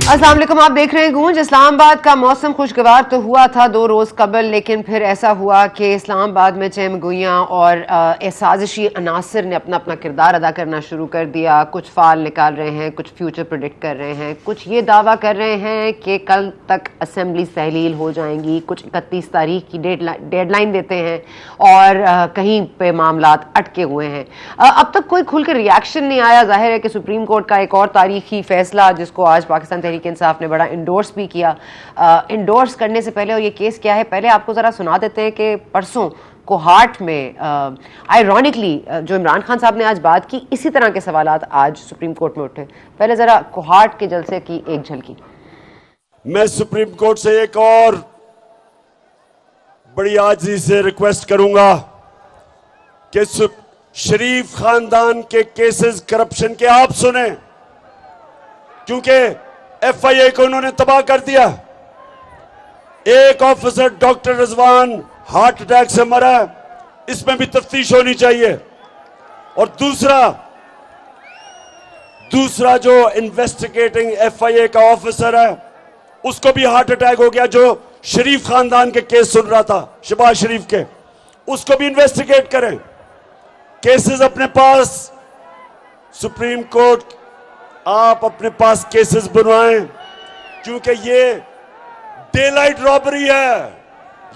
अस्सलाम वालेकुम, आप देख रहे हैं गूंज। इस्लामाबाद का मौसम खुशगवार तो हुआ था 2 रोज़ कबल, लेकिन फिर ऐसा हुआ कि इस्लामाबाद में चहमगोइयाँ और साजिशी अनासर ने अपना अपना किरदार अदा करना शुरू कर दिया। कुछ फाल निकाल रहे हैं, कुछ फ्यूचर प्रेडिक्ट कर रहे हैं, कुछ ये दावा कर रहे हैं कि कल तक असम्बली तहलील हो जाएंगी, कुछ 31 तारीख की डेडलाइन देते हैं और कहीं पे मामलात अटके हुए हैं। अब तक कोई खुलकर रिएक्शन नहीं आया। जाहिर है कि सुप्रीम कोर्ट का एक और तारीखी फैसला, जिसको आज पाकिस्तान तहरीक इंसाफ ने बड़ा इंडोर्स भी किया। इंडोर्स करने से पहले, और ये केस क्या है, पहले आपको ज़रा सुना देते हैं कि परसों कोहाट में आयरॉनिकली जो इमरान खान साहब ने आज बात की, इसी तरह के सवालात आज सुप्रीम कोर्ट में उठे। पहले ज़रा कोहाट के जलसे की एक झलकी। मैं सुप्रीम कोर्ट से एक और बड़ी आजिज़ी से रिक्वेस्ट करूंगा कि शरीफ खानदान के केसेस करप्शन के आप सुने, क्योंकि एफआईए को उन्होंने तबाह कर दिया। एक officer doctor Rizwan heart attack से मरा, इसमें भी तफ्तीश होनी चाहिए। और दूसरा जो इन्वेस्टिगेटिंग एफआईए का ऑफिसर है, उसको भी हार्ट अटैक हो गया, जो शरीफ खानदान के केस सुन रहा था, शहबाज शरीफ के। उसको भी इन्वेस्टिगेट करें। केसेस अपने पास, सुप्रीम कोर्ट आप अपने पास केसेस बनवाएं, क्योंकि ये डेलाइट रॉबरी है,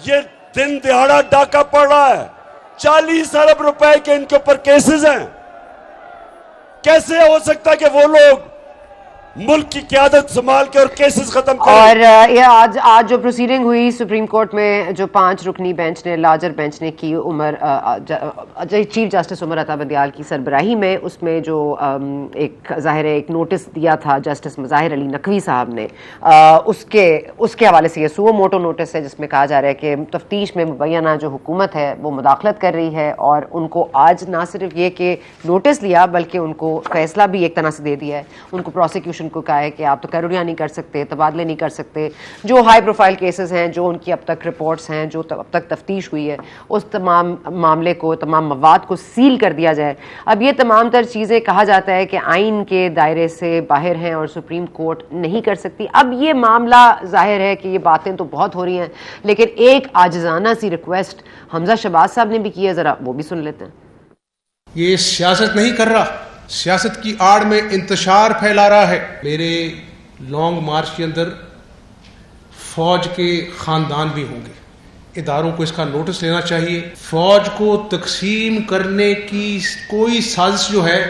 ये दिन दिहाड़ा डाका पड़ रहा है। 40 अरब रुपए के इनके ऊपर केसेस हैं। कैसे हो सकता है कि वो लोग मुल्क की क़यादत संभाल के और केसेस खत्म करें? और ये आज जो प्रोसीडिंग हुई सुप्रीम कोर्ट में, जो 5 रुकनी बेंच ने, लार्जर बेंच ने की, चीफ जस्टिस उमर अता बंदियाल की सरबराही में, उसमें जो एक ज़ाहिर है एक नोटिस दिया था जस्टिस मज़ाहिर अली नकवी साहब ने, उसके हवाले से ये सुओ मोटो नोटिस है, जिसमें कहा जा रहा है कि तफ्तीश में मुबैना जो हुकूमत है वो मुदाखलत कर रही है। और उनको आज ना सिर्फ ये कि नोटिस लिया, बल्कि उनको फैसला भी एक तरह से दे दिया है। उनको प्रोसिक्यूशन को कहा है कि आप तो कैरोलिया नहीं कर सकते, तबादले नहीं कर सकते। जो हाई प्रोफाइल केसेस हैं, जो उनकी अब तक रिपोर्ट्स हैं, जो अब तक तफ्तीश हुई है, उस तमाम मामले को, तमाम मवाद को सील कर दिया जाए। अब ये तमाम तर चीज़ें कहा जाता है कि आइन के दायरे से बाहर हैं और सुप्रीम कोर्ट नहीं कर सकती। अब ये मामला ज़ाहिर है कि ये बातें तो बहुत हो रही हैं, लेकिन एक आजिज़ाना सी रिक्वेस्ट हमजा शहबाज साहब ने भी की है, ज़रा वो भी सुन लेते हैं। ये सियासत नहीं कर रहा, सियासत की आड़ में इंतशार फैला रहा है। मेरे लॉन्ग मार्च के अंदर फौज के खानदान भी होंगे। इदारों को इसका नोटिस लेना चाहिए। फौज को तकसीम करने की कोई साजिश जो है,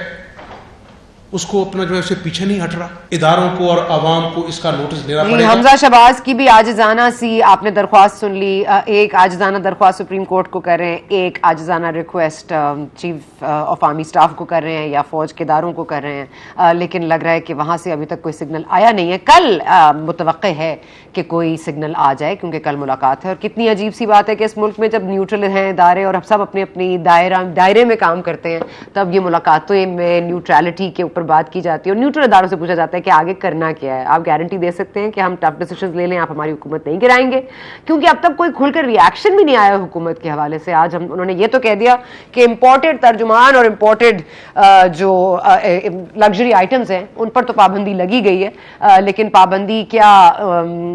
उसको अपना जो है उससे पीछे नहीं हट रहा। इदारों को और आवाम को इसका नोटिस लेना पड़ेगा। हमजा शहबाज की भी आजिज़ाना सी आपने दरख्वास्त सुन ली। एक आजिज़ाना दरख्वास्त सुप्रीम कोर्ट को कर रहे हैं, एक आजिज़ाना request chief of army staff को कर रहे हैं या फौज के इदारों को कर रहे हैं, लेकिन लग रहा है कि वहाँ से अभी तक कोई सिग्नल आया नहीं है। कल मुतवक्के है कि कोई सिग्नल आ जाए, क्योंकि कल मुलाकात है। और कितनी अजीब सी बात है कि इस मुल्क में जब न्यूट्रल हैं इदारे और सब अपनी अपनी दायरे में काम करते हैं, तब ये मुलाकातों में न्यूट्रलिटी के ऊपर बात की जाती है और न्यूट्रल इदारों से पूछा जाता है कि आगे करना क्या है। आप गारंटी दे सकते हैं कि हम टफ डिसीजंस ले लें, आप हमारी हुकूमत नहीं गिराएंगे? क्योंकि अब तक कोई खुलकर रिएक्शन भी नहीं आया हुकूमत के हवाले से। आज उन्होंने ये तो कह दिया कि इंपोर्टेड तर्जुमान और इंपोर्टेड जो लग्जरी आइटम्स हैं उन पर तो पाबंदी लगी गई है, लेकिन पाबंदी क्या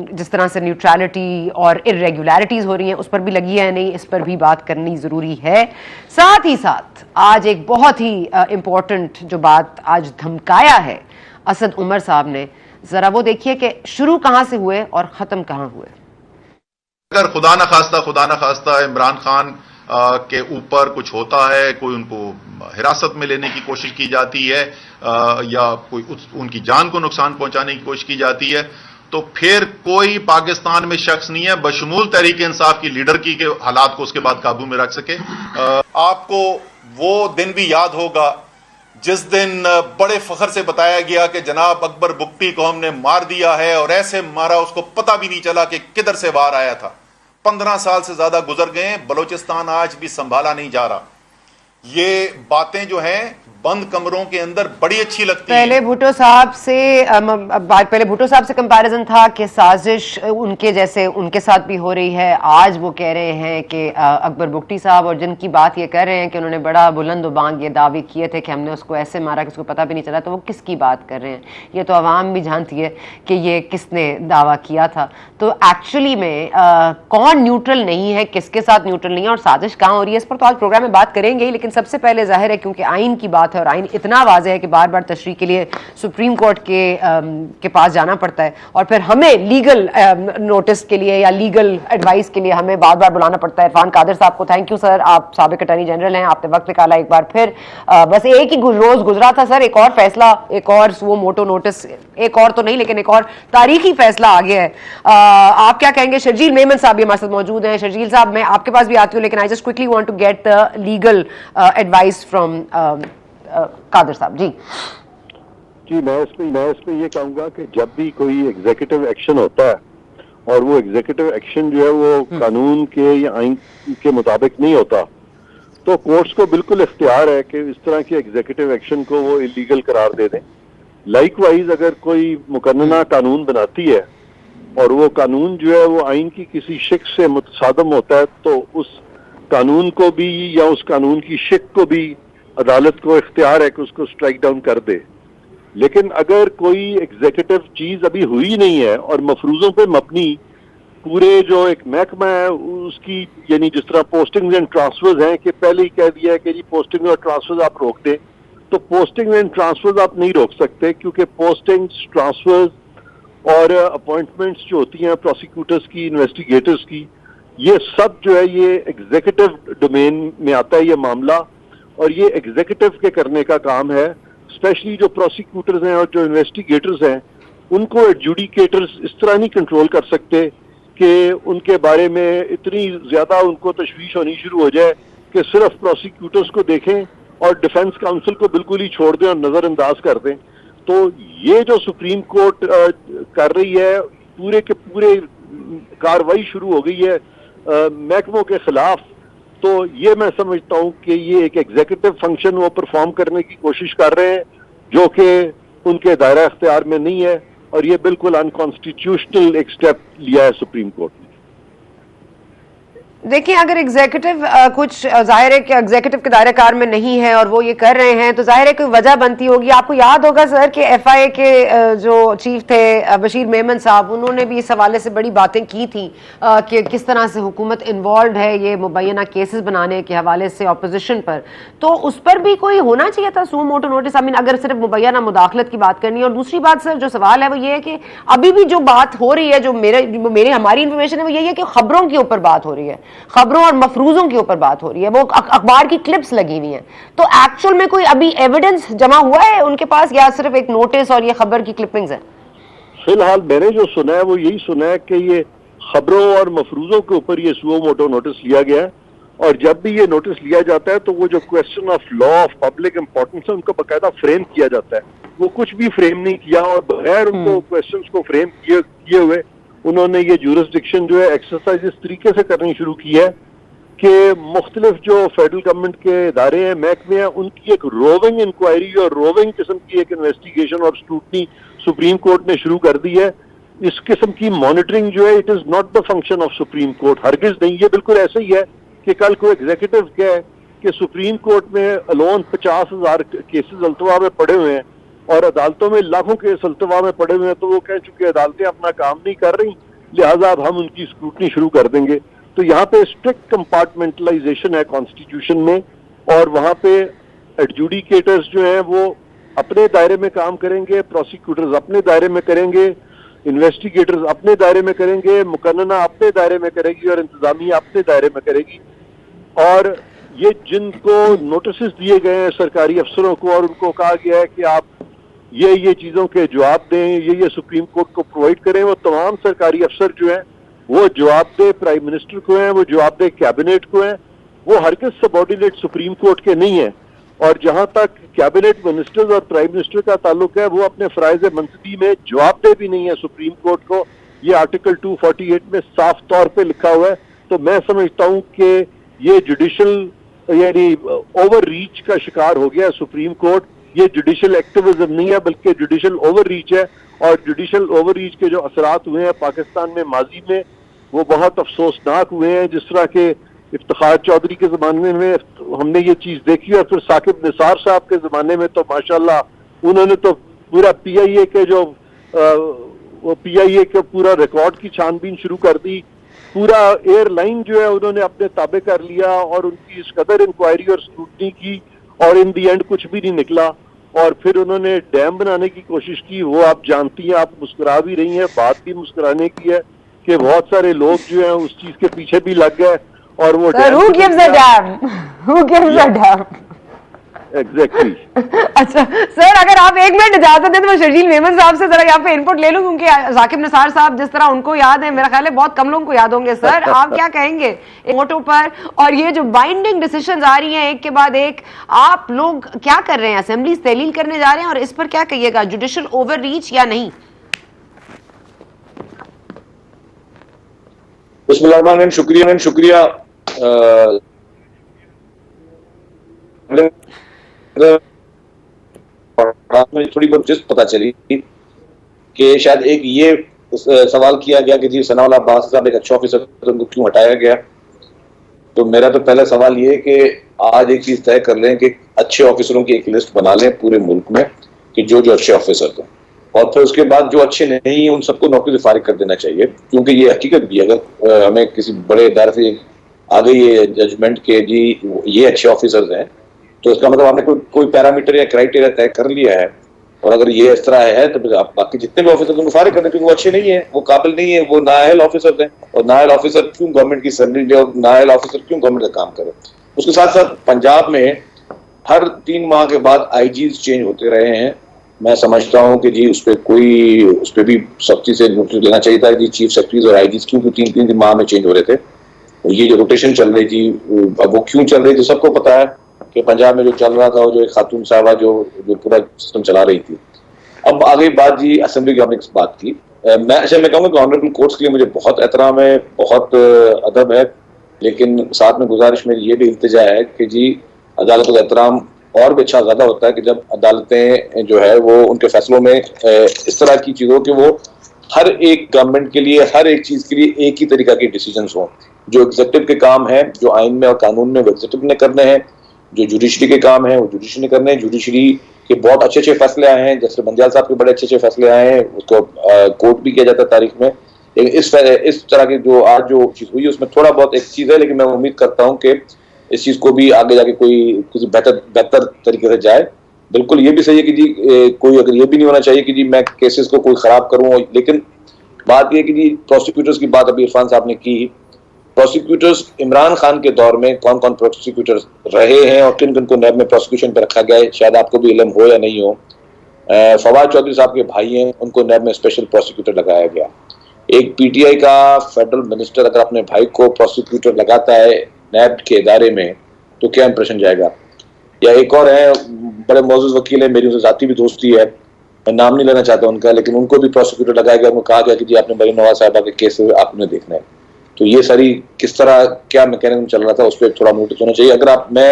जिस तरह से न्यूट्रलिटी और इर्रेगुलरिटीज हो रही हैं उस पर भी लगी है नहीं, इस पर भी बात करनी जरूरी है। साथ ही साथ आज एक बहुत ही इंपॉर्टेंट जो बात आज धमकाया है असद उमर साहब ने, जरा वो देखिए कि शुरू कहां से हुए और खत्म कहां हुए। अगर खुदा न खास्ता इमरान खान के ऊपर कुछ होता है, कोई उनको हिरासत में लेने की कोशिश की जाती है या कोई उनकी जान को नुकसान पहुंचाने की कोशिश की जाती है, तो फिर कोई पाकिस्तान में शख्स नहीं है बशमूल तहरीक इंसाफ की लीडर की के हालात को उसके बाद काबू में रख सके। आपको वो दिन भी याद होगा जिस दिन बड़े फख्र से बताया गया कि जनाब अकबर बुगटी को हमने मार दिया है, और ऐसे मारा उसको पता भी नहीं चला कि किधर से बाहर आया था। 15 साल से ज्यादा गुजर गए, बलोचिस्तान आज भी संभाला नहीं जा रहा। ये बातें जो हैं बंद कमरों के अंदर बड़ी अच्छी लगती है। पहले भुट्टो साहब से कंपैरिजन था कि साजिश उनके जैसे उनके साथ भी हो रही है। आज वो कह रहे हैं कि अकबर बुगटी साहब और जिनकी बात ये कर रहे हैं कि उन्होंने बड़ा बुलंद बांग ये दावे किए थे कि हमने उसको ऐसे मारा कि उसको पता भी नहीं चला, तो वो किसकी बात कर रहे हैं? ये तो आवाम भी जानती है कि ये किसने दावा किया था। तो एक्चुअली में कौन न्यूट्रल नहीं है, किसके साथ न्यूट्रल नहीं है और साजिश कहाँ हो रही है, इस पर तो आज प्रोग्राम में बात करेंगे ही। लेकिन सबसे पहले जाहिर है क्योंकि आइन की बात है और आइन इतना वाज़ेह है कि बार बार तशरीह के लिए सुप्रीम कोर्ट के पास जाना पड़ता है और फिर हमें लीगल नोटिस के लिए या लीगल एडवाइस के लिए हमें बार बार बुलाना पड़ता है। इरफान कादिर साहब को थैंक यू सर, आप साबिक अटॉर्नी जनरल हैं, आपने वक्त निकाला एक बार फिर। बस एक ही रोज गुजरा था सर, एक और फैसला, एक और वो मोटो नोटिस, एक और तो नहीं लेकिन एक और तारीखी फैसला आ गया है। आप क्या कहेंगे? शर्जील मेमन साहब भी हमारे साथ मौजूद हैं। शर्जील साहब, मैं आपके पास भी आती हूँ लेकिन I just quickly want to get the legal advice from Qadir साहब। जी मैं इसमें ये कहूंगा कि जब भी कोई एग्जीक्यूटिव एक्शन होता है और वो एग्जीक्यूटिव एक्शन जो है वो कानून के या आइन के मुताबिक नहीं होता, तो कोर्ट्स को बिल्कुल इख्तियार है कि इस तरह के एग्जीक्यूटिव एक्शन को वो इलीगल करार दे दें। लाइकवाइज अगर कोई मुकन्ना कानून बनाती है और वो कानून जो है वो आइन की किसी शिक से मुतसादम होता है, तो उस कानून को भी या उस कानून की शिक को भी अदालत को इख्तियार है कि उसको स्ट्राइक डाउन कर दे। लेकिन अगर कोई एग्जीक्यूटिव चीज अभी हुई नहीं है और मफरूजों पे मबनी पूरे जो एक महकमा है उसकी, यानी जिस तरह पोस्टिंग एंड ट्रांसफर्स हैं कि पहले ही कह दिया है कि जी पोस्टिंग और ट्रांसफर्स आप रोक दें, तो पोस्टिंग एंड ट्रांसफर्स आप नहीं रोक सकते क्योंकि पोस्टिंग, ट्रांसफर्स और अपॉइंटमेंट्स जो होती हैं प्रोसिक्यूटर्स की, इन्वेस्टिगेटर्स की, ये सब जो है ये एग्जीक्यूटिव डोमेन में आता है ये मामला, और ये एग्जीक्यूटिव के करने का काम है। स्पेशली जो प्रोसिक्यूटर्स हैं और जो इन्वेस्टिगेटर्स हैं उनको एडजुडिकेटर्स इस तरह नहीं कंट्रोल कर सकते कि उनके बारे में इतनी ज्यादा उनको तशवीश होनी शुरू हो जाए कि सिर्फ प्रोसिक्यूटर्स को देखें और डिफेंस काउंसिल को बिल्कुल ही छोड़ दें और नजरअंदाज कर दें। तो ये जो सुप्रीम कोर्ट कर रही है, पूरे के पूरे कार्रवाई शुरू हो गई है महकमों के खिलाफ, तो ये मैं समझता हूं कि ये एक एग्जीक्यूटिव फंक्शन वो परफॉर्म करने की कोशिश कर रहे हैं जो कि उनके दायरा इख्तियार में नहीं है, और ये बिल्कुल अनकॉन्स्टिट्यूशनल एक स्टेप लिया है सुप्रीम कोर्ट ने। देखिए, अगर एग्जीक्यूटिव कुछ जाहिर है कि एग्जीक्यूटिव के दायरे कार में नहीं है और वो ये कर रहे हैं तो जाहिर है कोई वजह बनती होगी। आपको याद होगा सर कि एफआईए के जो चीफ थे बशीर मेमन साहब, उन्होंने भी इस हवाले से बड़ी बातें की थी कि किस तरह से हुकूमत इन्वॉल्व है ये मुबैना केसेस बनाने के हवाले से ऑपोजिशन पर, तो उस पर भी कोई होना चाहिए था सू मोटो नोटिस। आई मीन अगर सिर्फ मुबैना मुदाखलत की बात करनी है। और दूसरी बात सर जो सवाल है वो ये है कि अभी भी जो बात हो रही है, जो हमारी इन्फॉर्मेशन है वो यही है कि खबरों के ऊपर बात हो रही है, खबरों और मफरूजों के ऊपर बात हो रही है, वो अखबार की क्लिप्स लगी हुई हैं। तो एक्चुअल में कोई अभी एविडेंस जमा हुआ है उनके पास या सिर्फ एक नोटिस और ये खबर की क्लिपिंग्स है? फिलहाल मैंने जो सुना है वो यही सुना है कि ये खबरों और मफरूजों के ऊपर ये सुओ मोटो नोटिस लिया गया है, और जब भी ये नोटिस लिया जाता है तो वो जो question of law of public importance है उनको बाकायदा फ्रेम किया जाता है। वो कुछ भी फ्रेम नहीं किया और बगैर उनको क्वेश्चंस को फ्रेम किए हुए उन्होंने ये ज्यूरिसडिक्शन जो है एक्सरसाइज इस तरीके से करनी शुरू की है कि मुख्तलिफ जो फेडरल गवर्नमेंट के इदारे हैं, महकमे हैं, उनकी एक रोविंग इंक्वायरी और रोविंग किस्म की एक इन्वेस्टिगेशन और स्क्रूटनी सुप्रीम कोर्ट ने शुरू कर दी है। इस किस्म की मॉनिटरिंग जो है it is not the function of supreme court, हरगिज नहीं। ये बिल्कुल ऐसा ही है कि कल को एग्जीक्यूटिव कहे कि सुप्रीम कोर्ट में अलोन 50,000 केसेस अल्तवा में पड़े हुए हैं और अदालतों में लाखों केस अल्तवा में पड़े हुए हैं, तो वो कह चुके अदालतें अपना काम नहीं कर रही, लिहाजा अब हम उनकी स्क्रूटनी शुरू कर देंगे। तो यहाँ पे स्ट्रिक्ट कंपार्टमेंटलाइजेशन है कॉन्स्टिट्यूशन में, और वहाँ पे एडजुडिकेटर्स जो हैं वो अपने दायरे में काम करेंगे, प्रोसिक्यूटर्स अपने दायरे में करेंगे, इन्वेस्टिगेटर्स अपने दायरे में करेंगे, मुकन्ना अपने दायरे में करेगी और इंतजामिया अपने दायरे में करेगी। और ये जिनको नोटिस दिए गए हैं सरकारी अफसरों को और उनको कहा गया है कि आप ये चीजों के जवाब दें, ये सुप्रीम कोर्ट को प्रोवाइड करें, वो तमाम सरकारी अफसर जो हैं वो जवाबदेह प्राइम मिनिस्टर को हैं, वो जवाबदेह कैबिनेट को हैं, वो हरगिज़ सबऑर्डिनेट सुप्रीम कोर्ट के नहीं है। और जहां तक कैबिनेट मिनिस्टर्स और प्राइम मिनिस्टर का ताल्लुक है, वो अपने फराइज मनसबी में जवाबदेह भी नहीं है सुप्रीम कोर्ट को। ये आर्टिकल 248 में साफ तौर पे लिखा हुआ है। तो मैं समझता हूं कि ये जुडिशल यानी ओवर रीच का शिकार हो गया सुप्रीम कोर्ट। ये जुडिशल एक्टिविज्म नहीं है बल्कि जुडिशल ओवर रीच है, और जुडिशल ओवर रीच के जो असरात हुए हैं पाकिस्तान में माजी में वो बहुत अफसोसनाक हुए हैं। जिस तरह के इफ्तिखार चौधरी के ज़माने में हमने ये चीज़ देखी, और फिर साकिब निसार साहब के ज़माने में तो माशाल्लाह उन्होंने तो पूरा PIA के जो वो PIA के पूरा रिकॉर्ड की छानबीन शुरू कर दी, पूरा एयरलाइन जो है उन्होंने अपने ताबे कर लिया, और उनकी इस कदर इंक्वायरी और स्क्रूटनी की, और इन दी एंड कुछ भी नहीं निकला। और फिर उन्होंने डैम बनाने की कोशिश की। वो आप जानती हैं, आप मुस्कुरा भी रही हैं, बात भी मुस्कुराने की है कि बहुत सारे लोग जो हैं उस चीज के पीछे भी लग गए, और वो who gives a damn? Who gives a damn? Exactly. अच्छा सर, अगर आप एक मिनट इजाजत दें तो मैं शर्जील मेमन साहब से जरा यहाँ पे इनपुट ले लूं, क्योंकि साकिब निसार साहब जिस तरह उनको याद है, मेरा ख्याल है बहुत कम लोगों को याद होंगे। सर आप क्या कहेंगे मोटो पर, और ये जो बाइंडिंग डिसीजंस आ रही हैं एक के बाद एक, आप लोग क्या कर रहे हैं? असेंबली तहलील करने जा रहे हैं, और इस पर क्या कहिएगा, जुडिशल ओवर रीच या नहीं? बिस्मिल्लाह, शुक्रिया। थोड़ी बहुत जिस पता चली कि शायद एक ये सवाल किया गया कि जी सनाउल अब्बास साहब एक अच्छे ऑफिसर तो उनको क्यों हटाया गया। तो मेरा तो पहला सवाल ये कि आज एक चीज तय कर लें कि अच्छे ऑफिसरों की एक लिस्ट बना लें पूरे मुल्क में कि जो अच्छे ऑफिसर थे, और फिर उसके बाद जो अच्छे नहीं है उन सबको नौकरी से फारिग कर देना चाहिए। क्योंकि ये हकीकत भी, अगर हमें किसी बड़े इदारे से आ गई ये जजमेंट के जी ये अच्छे ऑफिसर्स हैं, तो इसका मतलब आपने कोई पैरामीटर या क्राइटेरिया तय कर लिया है, और अगर ये इस तरह है तो आप बाकी जितने भी ऑफिसर उनको फारिग करने, क्योंकि वो अच्छे नहीं है, वो काबिल नहीं है, वो नाअहल ऑफिसर हैं, और नाअहल ऑफिसर क्यों गवर्नमेंट की सैलरी ले, और नाअहल ऑफिसर क्यों गवर्नमेंट का काम करे। उसके साथ साथ पंजाब में हर 3 माह के बाद IGs चेंज होते रहे हैं। मैं समझता हूँ कि जी उस पर भी सख्ती से नोटिस लेना चाहिए था कि चीफ सेक्रेटरीज और IGs क्यों 3-3 माह में चेंज हो रहे थे, और ये जो रोटेशन चल रही थी अब वो क्यों चल रही थी, सबको पता है कि पंजाब में जो चल रहा था, जो एक खातून साहबा जो पूरा सिस्टम चला रही थी। अब आगे बात जी असेंबली की, आपने बात की, मैं कहूँगा कि ऑनरेबल कोर्ट्स के लिए मुझे बहुत एहतराम है, बहुत अदब है, लेकिन साथ में गुजारिश मेरी ये भी इल्तिजा है कि जी अदालतों का एहतराम और भी अच्छा ज़्यादा होता है कि जब अदालतें जो है वो उनके फैसलों में इस तरह की चीज़ हो कि वो हर एक गवर्नमेंट के लिए, हर एक चीज़ के लिए एक ही तरीका के डिसीजंस हों। जो एग्जीक्यूटिव के काम है, जो आइन में और कानून में वो एग्जीक्यूटिव ने करने हैं, जो जुडिशरी के काम है वो जुडिशरी ने करने हैं। जुडिशरी के बहुत अच्छे फैसले आए हैं, जैसे बंदियाल साहब के बड़े अच्छे फैसले आए हैं, उसको कोर्ट भी किया जाता है तारीख में। लेकिन इस तरह की जो आज जो चीज़ हुई है उसमें थोड़ा बहुत एक चीज़ है, लेकिन मैं उम्मीद करता हूँ कि इस चीज़ को भी आगे जाके किसी बेहतर तरीके से जाए। बिल्कुल ये भी सही है कि जी कोई अगर ये भी नहीं होना चाहिए कि जी मैं केसेस को कोई ख़राब करूँ, लेकिन बात ये कि जी प्रोसिक्यूटर्स की बात अभी इरफान साहब ने की, प्रोसिक्यूटर्स इमरान खान के दौर में कौन कौन प्रोसिक्यूटर्स रहे हैं और किन किन को नैब में प्रोसिक्यूशन पर रखा गया है, शायद आपको भी इल्म हो या नहीं हो। फवाद चौधरी साहब के भाई हैं, उनको नैब में स्पेशल प्रोसिक्यूटर लगाया गया। एक PTI का फेडरल मिनिस्टर अगर अपने भाई को प्रोसिक्यूटर लगाता है नैब के इदारे में तो क्या इंप्रेशन जाएगा। या एक और है, बड़े मौजूद वकील है, मेरी उनसे जाती भी दोस्ती है, मैं नाम नहीं लेना चाहता उनका, लेकिन उनको भी प्रोसिक्यूटर लगाया गया। उनको कहा गया कि जी आपने मरीम नवाज साहबा के केस आपने देखना है। तो ये सारी किस तरह क्या मैकेनिज्म चल रहा था उस पर थोड़ा नोटिस होना चाहिए। अगर मैं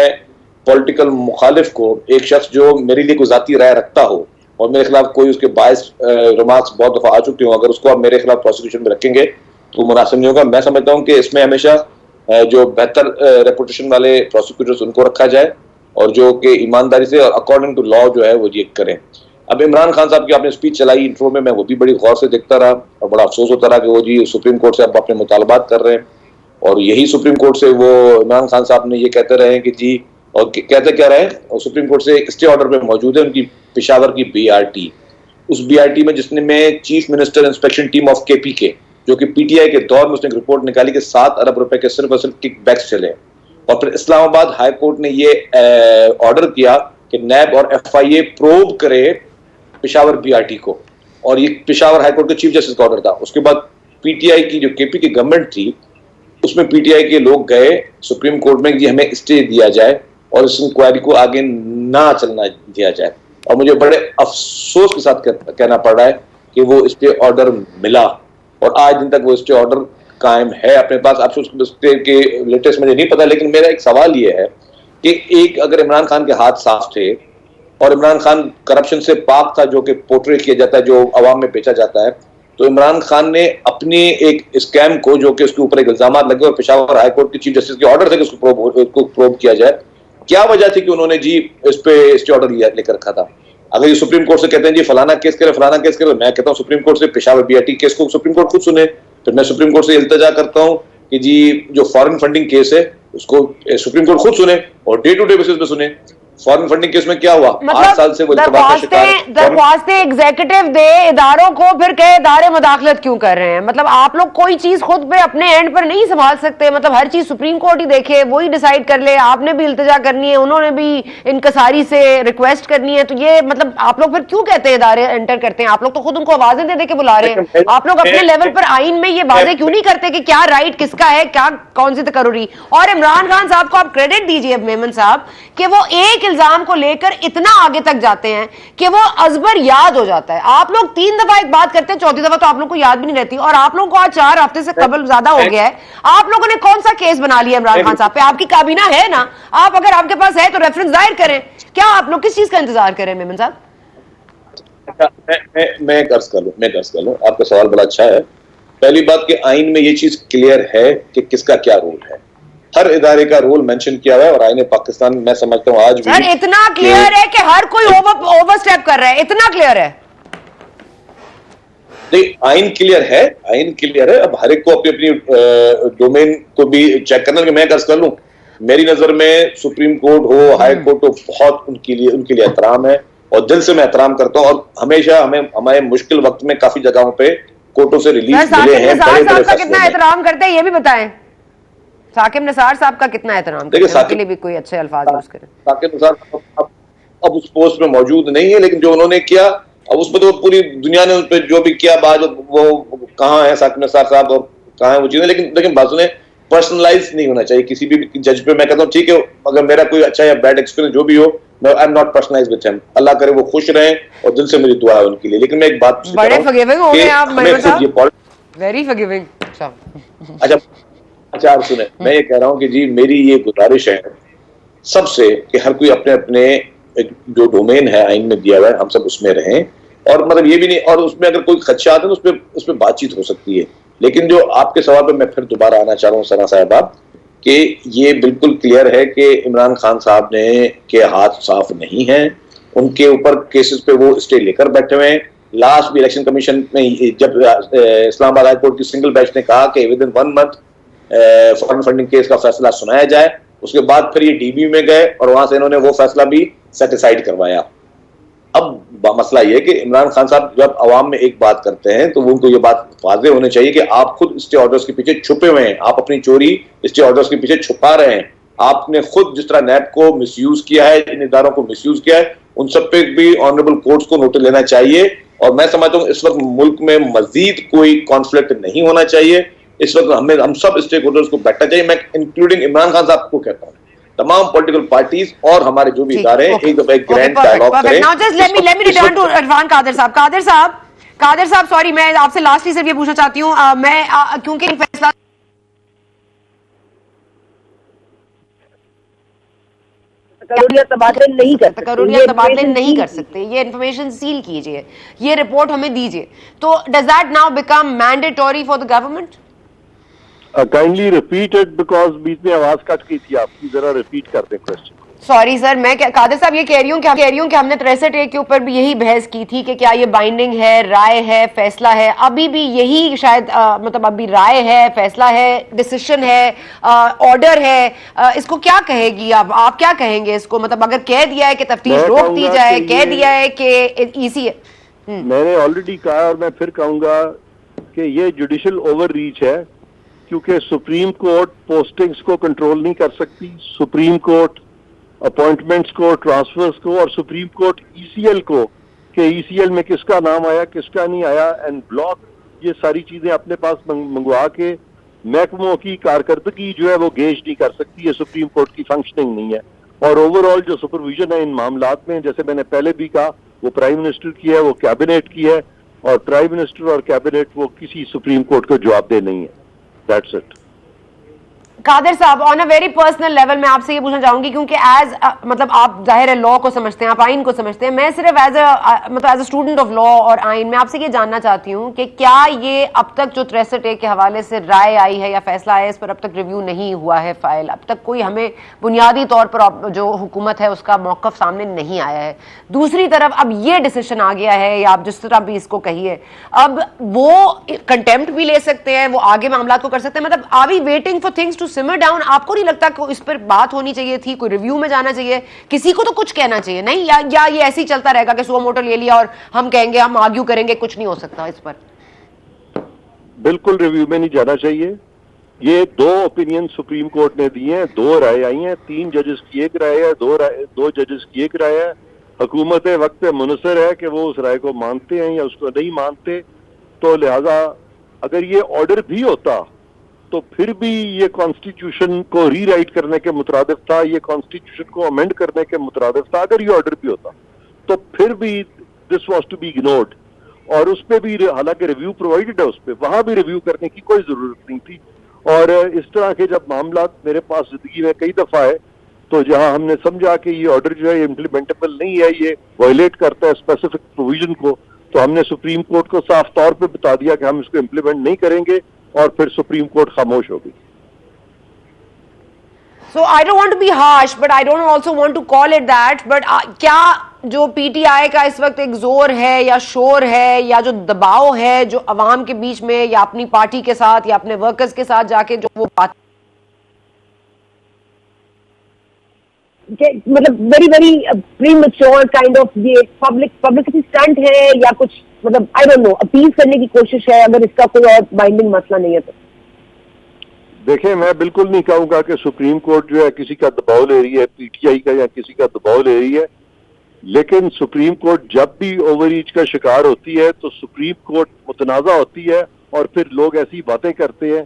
पॉलिटिकल मुखालिफ को, एक शख्स जो मेरे लिए कोई जाती राय रखता हो और मेरे खिलाफ कोई उसके बायस रिमार्क्स बहुत दफा आ चुके हो, अगर उसको आप मेरे खिलाफ प्रोसिक्यूशन में रखेंगे तो मुनासिब नहीं होगा। मैं समझता हूँ कि इसमें हमेशा जो बेहतर रेपुटेशन वाले प्रोसिक्यूटर्स उनको रखा जाए और जो कि ईमानदारी से और अकॉर्डिंग टू लॉ जो है वो ये करें। अब इमरान खान साहब की आपने स्पीच चलाई इंट्रो में, मैं वो भी बड़ी गौर से देखता रहा और बड़ा अफसोस होता रहा कि वो जी सुप्रीम कोर्ट से अब अपने मुतालबात कर रहे हैं, और यही सुप्रीम कोर्ट से वो इमरान खान साहब ने ये कहते रहे कि जी, और कहते क्या रहे, और सुप्रीम कोर्ट से स्टे ऑर्डर पे मौजूद है उनकी पेशावर की BRT, उस BRT में जिसने में chief minister inspection team of KPK, जो कि PTI के दौर में उसने एक रिपोर्ट निकाली कि 7 अरब रुपए के सिर्फ और सिर्फ किक बैक्स चले। और फिर इस्लामाबाद हाई कोर्ट ने ये ऑर्डर किया कि नैब और FIA प्रोब करे पेशावर BRT को, और ये पेशावर हाई कोर्ट के चीफ जस्टिस का ऑर्डर था। उसके बाद PTI की जो KPK गवर्नमेंट थी उसमें PTI के लोग गए सुप्रीम कोर्ट में कि हमें स्टे दिया जाए और इस इंक्वायरी को आगे ना चलना दिया जाए। और मुझे बड़े अफसोस के साथ कहना पड़ रहा है कि वो स्टे ऑर्डर मिला और आज दिन तक वो स्टे ऑर्डर कायम है अपने पास। अफसोस के लेटेस्ट मुझे नहीं पता, लेकिन मेरा एक सवाल ये है कि एक अगर इमरान खान के हाथ साफ थे और इमरान खान करप्शन से पाक था, जो कि पोर्ट्रे किया जाता है, जो अवाम में बेचा जाता है, तो इमरान खान ने अपने एक स्कैम को, जो कि उसके ऊपर एक इल्जाम लगे और पेशावर हाई कोर्ट के चीफ जस्टिस के ऑर्डर थे कि उसको प्रोब किया जाए, क्या वजह थी कि उन्होंने जी इस पे स्टे ऑर्डर लेकर रखा था? अगर ये सुप्रीम कोर्ट से कहते हैं जी फलाना केस करे, फलाना केस करे, मैं कहता हूँ सुप्रीम कोर्ट से पेशावर बीआईटी केस को सुप्रीम कोर्ट खुद सुने। फिर मैं सुप्रीम कोर्ट से इल्तिजा करता हूँ कि जी जो फॉरेन फंडिंग केस है उसको सुप्रीम कोर्ट खुद सुने और डे टू डे बेसिस पे सुने। फॉरेन फंडिंग केस में क्या हुआ? 8 साल से वो दरख्वास्तें एग्जीक्यूटिव दे इदारों को, फिर कहे इदारे मुदाखलत क्यों कर रहे हैं? मतलब आप लोग कोई चीज खुद पे अपने एंड पर नहीं संभाल सकते? मतलब हर चीज सुप्रीम कोर्ट ही देखे, वही डिसाइड कर ले, आपने भी इल्तिजा करनी है, उन्होंने भी इनकसारी से रिक्वेस्ट करनी है, तो ये मतलब आप लोग फिर क्यों कहते हैं इदारे एंटर करते हैं? आप लोग तो खुद उनको आवाजें दे दे के बुला रहे हैं। आप लोग अपने लेवल पर आइन में ये वाजे क्यों नहीं करते कि क्या राइट किसका है, क्या कौन सी तकर्री? और इमरान खान साहब को आप क्रेडिट दीजिए मेमन साहब कि वो एक इल्जाम को लेकर इतना आगे तक जाते हैं कि वो अजबर याद हो जाता है। आप लोग 3 दफा एक बात करते हैं, चौथी दफा तो आप लोग को याद भी नहीं रहती, और आप लोगों को आज 4 हफ्ते से कबल ज्यादा हो गया है। आप लोगों ने कौन सा केस बना लिया इमरान खान साहब पे? आपकी काबीना है ना, आप अगर आपके पास है तो रेफरेंस दायर करें। क्या आप लोग किस चीज का इंतजार करें मेमन साहब? मैं कर्ज कर लूं, आपका सवाल बड़ा अच्छा है। पहली बात कि आइन में ये चीज क्लियर है कि किसका क्या रोल है, हर इदारे का रोल मेंशन किया हुआ है, और आईने पाकिस्तान मैं समझता हूं आज भी इतना क्लियर है कि हर कोई ओवरस्टेप कर रहा है, इतना क्लियर है। नहीं, आइन क्लियर है। अब हर एक को अपनी अपनी डोमेन को भी चेक करना। कि मैं कर्ज कर लूं, मेरी नजर में सुप्रीम कोर्ट हो, हाई कोर्ट हो, बहुत उनके लिए एहतराम है और दिल से मैं एहतराम करता हूं। और हमेशा हमारे मुश्किल वक्त में काफी जगहों पे कोर्टों से रिलीफ मिले हैं। कितना एहतराम करते हैं ये भी बताएं। साकिब निसार साहब का कितना एहतराम करते हैं? उनके लिए भी कोई अच्छे अल्फाज यूज करें। साकिब निसार अब उस पोस्ट में मौजूद नहीं है, लेकिन जो उन्होंने किया, अब उसमें तो पूरी दुनिया ने उस पर जो भी किया, बात वो कहाँ है साकिब निसार साहब और कहाँ है वो चीजें, लेकिन बाजू ने पर्सनलाइज नहीं होना चाहिए किसी भी जज पे। मैं कहता हूँ ठीक है, अगर मेरा कोई अच्छा या बैड एक्सपीरियंस जो भी हो, I am not personalize with him. Allah करे वो खुश रहे और दिल से मेरी दुआ है उनके लिए। लेकिन मैं एक बात बड़े फॉरगिविंग हो गए आप मेमन साहब, वेरी फॉरगिविंग। अच्छा आप सुने, मैं ये कह रहा हूं कि जी मेरी ये गुजारिश है सबसे कि हर कोई अपने अपने जो डोमेन है आइन में दिया हुआ है, हम सब उसमें रहें। और मतलब ये भी नहीं, और उसमें अगर कोई खदशात है तो उस पर बातचीत हो सकती है। लेकिन जो आपके सवाल पे मैं फिर दोबारा आना चाह रहा हूँ सना साहबा, कि ये बिल्कुल क्लियर है कि इमरान खान साहब ने के हाथ साफ नहीं है, उनके ऊपर केसेस पे वो स्टे लेकर बैठे हुए हैं। लास्ट भी इलेक्शन कमीशन में जब इस्लामाबाद हाई कोर्ट की सिंगल बेंच ने कहा कि with in 1 month foreign funding case का फैसला सुनाया जाए, उसके बाद फिर ये डीबी में गए और वहां से इन्होंने वो फैसला भी सेटिसाइड करवाया। अब मसला ये है कि इमरान खान साहब जब अवाम में एक बात करते हैं तो उनको ये बात वाज़ेह होनी चाहिए कि आप खुद स्टे ऑर्डर्स के पीछे छुपे हुए हैं, आप अपनी चोरी स्टे ऑर्डर्स के पीछे छुपा रहे हैं। आपने खुद जिस तरह नैब को मिसयूज किया है, इन इदारों को मिसयूज किया है, उन सब पे भी ऑनरेबल कोर्ट्स को नोटिस लेना चाहिए। और मैं समझता हूँ इस वक्त मुल्क में मजीद कोई कॉन्फ्लिक्ट नहीं होना चाहिए। इस वक्त हम सब स्टेक होल्डर्स को बैठना चाहिए। मैं इंक्लूडिंग इमरान खान साहब को कहता हूँ, तमाम पॉलिटिकल पार्टीज और हमारे जो भी इदारे हैं, एक दफा एक ग्रैंड डायलॉग करें। Now just let me return to Irfan Qadir साहब। कादर साहब सॉरी, मैं आपसे लास्टली सिर्फ ये पूछना चाहती हूँ, मैं क्योंकि फैसला तबादले नहीं कर सकते, ये इंफॉर्मेशन सील कीजिए, ये रिपोर्ट हमें दीजिए। तो does that now become mandatory for the government? Kindly repeat it, because बीच में आवाज कट गई थी आपकी, जरा रिपीट कर दें क्वेश्चन। सॉरी सर, मैं कादिर साहब ये कह रही हूँ कि हमने 63A के ऊपर भी यही बहस की थी कि क्या ये बाइंडिंग है, राय है, फैसला है। अभी भी यही शायद मतलब अभी राय है, फैसला है, डिसीजन है, ऑर्डर है, इसको क्या कहेगी आप क्या कहेंगे इसको? मतलब अगर कह दिया है कि तफ्तीश रोक दी जाए, कह दिया है कि ईसी है। मैंने ऑलरेडी कहा और मैं फिर कहूंगा कि ये जुडिशियल ओवर रीच है, क्योंकि सुप्रीम कोर्ट पोस्टिंग्स को कंट्रोल नहीं कर सकती, सुप्रीम कोर्ट अपॉइंटमेंट्स को, ट्रांसफर्स को, और सुप्रीम कोर्ट ईसीएल को कि ईसीएल में किसका नाम आया किसका नहीं आया, एंड ब्लॉक ये सारी चीजें अपने पास मंगवा के महकमों की कारकर्दगी जो है वो गेज नहीं कर सकती। ये सुप्रीम कोर्ट की फंक्शनिंग नहीं है। और ओवरऑल जो सुपरविजन है इन मामलात में, जैसे मैंने पहले भी कहा, वो प्राइम मिनिस्टर की है, वो कैबिनेट की है, और प्राइम मिनिस्टर और कैबिनेट वो किसी सुप्रीम कोर्ट को जवाबदेह नहीं है। That's it. कादिर साहब, on a very personal level मैं आपसे ये पूछना चाहूंगी, क्योंकि एज मतलब आप जाहिर है लॉ को समझते हैं, आप आइन को समझते हैं, मैं सिर्फ as a student of law और आइन मैं आपसे ये जानना चाहती हूँ कि क्या ये अब तक जो 63A के हवाले से राय आई है या फैसला आया है, इस पर अब तक रिव्यू नहीं हुआ है फाइल, अब तक कोई हमें बुनियादी तौर पर जो हुकूमत है उसका मौक़िफ़ सामने नहीं आया है। दूसरी तरफ अब ये डिसीजन आ गया है, या आप जिस तरह भी इसको कहिए, अब वो कंटेम्प्ट भी ले सकते हैं, वो आगे मामला को कर सकते हैं, मतलब are we waiting for things to simmer down? आपको नहीं लगता कि इस पर बात होनी चाहिए थी, कोई रिव्यू में जाना चाहिए, किसी को तो कुछ कहना चाहिए नहीं? या ये ऐसे ही चलता रहेगा कि सुओ मोटो ले लिया और हम कहेंगे, हम आर्ग्यू करेंगे, कुछ नहीं हो सकता इस पर? बिल्कुल रिव्यू में नहीं जाना चाहिए। ये 2 ओपिनियन सुप्रीम कोर्ट ने दिए हैं, 2 राय आई हैं, 3 जजेस की एक राय है, 2 जजेस की एक राय है। हुकूमत वक्त पे मुनसर है कि वो उस राय को मानते हैं या उसको नहीं मानते। तो लिहाजा अगर ये ऑर्डर भी होता तो फिर भी ये कॉन्स्टिट्यूशन को रीराइट करने के मुतरादिफ था, ये कॉन्स्टिट्यूशन को अमेंड करने के मुतरादिफ था। अगर ये ऑर्डर भी होता तो फिर भी this was to be ignored, और उस पर भी हालांकि रिव्यू प्रोवाइडेड है, उस पर वहां भी रिव्यू करने की कोई जरूरत नहीं थी। और इस तरह के जब मामला मेरे पास जिंदगी में कई दफा है, तो जहां हमने समझा कि ये ऑर्डर जो है इम्प्लीमेंटेबल नहीं है, ये वायलेट करता है स्पेसिफिक प्रोविजन को, तो हमने सुप्रीम कोर्ट को साफ तौर पे बता दिया कि हम इसको इम्प्लीमेंट नहीं करेंगे, और फिर सुप्रीम कोर्ट खामोश हो गई। So I don't want to be harsh, but I don't also want to call it that. But क्या जो पीटीआई का इस वक्त एक जोर है या शोर है या जो दबाव है जो अवाम के बीच में या अपनी पार्टी के साथ या अपने वर्कर्स के साथ जाके जो वो बात, मतलब very very premature kind of ये पब्लिसिटी स्टंट है या कुछ, मतलब आई डोंट नो, अपील करने की कोशिश है, अगर इसका कोई और बाइंडिंग मसला नहीं है तो? देखें, मैं बिल्कुल नहीं कहूंगा कि सुप्रीम कोर्ट जो है किसी का दबाव ले रही है, पीटीआई का या किसी का दबाव ले रही है, लेकिन सुप्रीम कोर्ट जब भी ओवररीच का शिकार होती है तो सुप्रीम कोर्ट मुतनाज़ा होती है, और फिर लोग ऐसी बातें करते हैं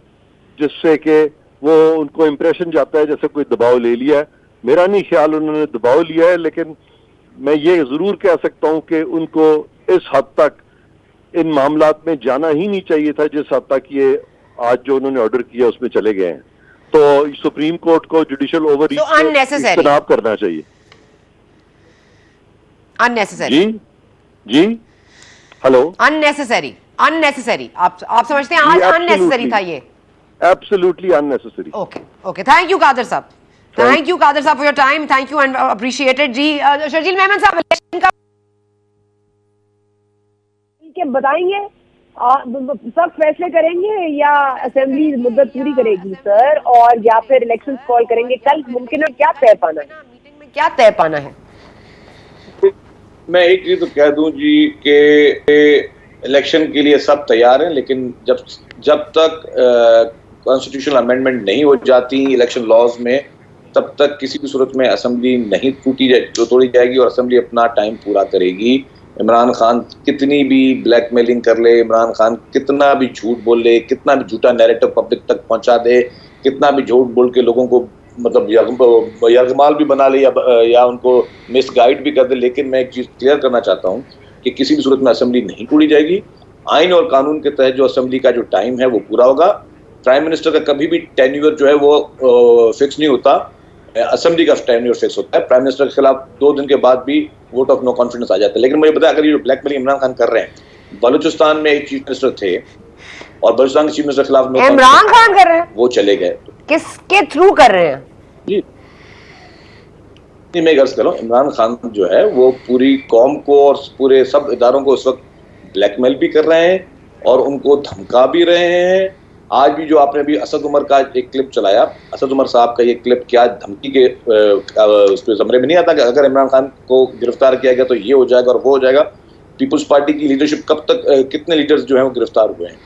जिससे कि वो उनको इम्प्रेशन जाता है जैसे कोई दबाव ले लिया है। मेरा नहीं ख्याल उन्होंने दबाव लिया है, लेकिन मैं ये जरूर कह सकता हूं कि उनको इस हद तक इन मामलात में जाना ही नहीं चाहिए था जिस हद तक ये आज जो उन्होंने ऑर्डर किया उसमें चले गए हैं। तो सुप्रीम कोर्ट को जुडिशियल ओवररीच से इख्तिलाफ करना चाहिए। अननेसेसरी जी हेलो, अननेसेसरी आप समझते हैं आज अननेसेसरी था ये? Absolutely unnecessary. Okay thank you Qadir साहब, थैंक यू कादिर साहब for your time, thank you and appreciated. जी शर्जील मेमन साहब, इलेक्शन का बताएंगे, सख्त फैसले करेंगे या असेंबली मुद्दत पूरी करेगी सर, और या फिर इलेक्शन कॉल करेंगे? कल मुमकिन है क्या तय पाना है, मीटिंग में क्या तय पाना है? मैं एक चीज तो कह दूं जी कि इलेक्शन के लिए सब तैयार हैं, लेकिन जब तक कॉन्स्टिट्यूशनल अमेंडमेंट नहीं हो जाती इलेक्शन लॉज में, तब तक किसी भी सूरत में असेंबली नहीं तोड़ी जाएगी और असेंबली अपना टाइम पूरा करेगी। इमरान खान कितनी भी ब्लैकमेलिंग कर ले, इमरान खान कितना भी झूठ बोल ले, कितना भी झूठा नैरेटिव पब्लिक तक पहुंचा दे, कितना भी झूठ बोल के लोगों को मतलब यरगमाल भी बना ले या उनको मिसगाइड भी कर दे, लेकिन मैं एक चीज़ क्लियर करना चाहता हूं कि किसी भी सूरत में असेंबली नहीं तोड़ी जाएगी। आइन और कानून के तहत जो असेंबली का जो टाइम है वो पूरा होगा। प्राइम मिनिस्टर का कभी भी टेन्योर जो है वो फिक्स नहीं होता, असेंबली का टेन्योर फिक्स होता है। प्राइम मिनिस्टर के खिलाफ 2 दिन के बाद भी वोट ऑफ नो कॉन्फिडेंस आ जाता है। लेकिन मुझे पता है, अगर ये जो ब्लैकमेलिंग इमरान खान कर रहे हैं, बलूचिस्तान में एक चीफ मिनिस्टर थे और बलूचिस्तान के चीफ मिनिस्टर के खिलाफ इमरान खान कर रहे हैं, वो चले गए। किसके थ्रू कर रहे हैं जी? मैं गर्ज कर रहा हूँ, इमरान खान जो है वो पूरी कौम को और पूरे सब इदारों को इस वक्त ब्लैकमेल भी कर रहे हैं और उनको धमका भी रहे हैं। आज भी जो आपने भी असद उमर का एक क्लिप चलाया, असद उमर साहब का ये क्लिप क्या धमकी के उस पर ज़मरे में नहीं आता कि अगर इमरान खान को गिरफ्तार किया गया तो ये हो जाएगा और वो हो जाएगा। पीपल्स पार्टी की लीडरशिप कब तक, कितने लीडर्स जो हैं वो गिरफ्तार हुए हैं।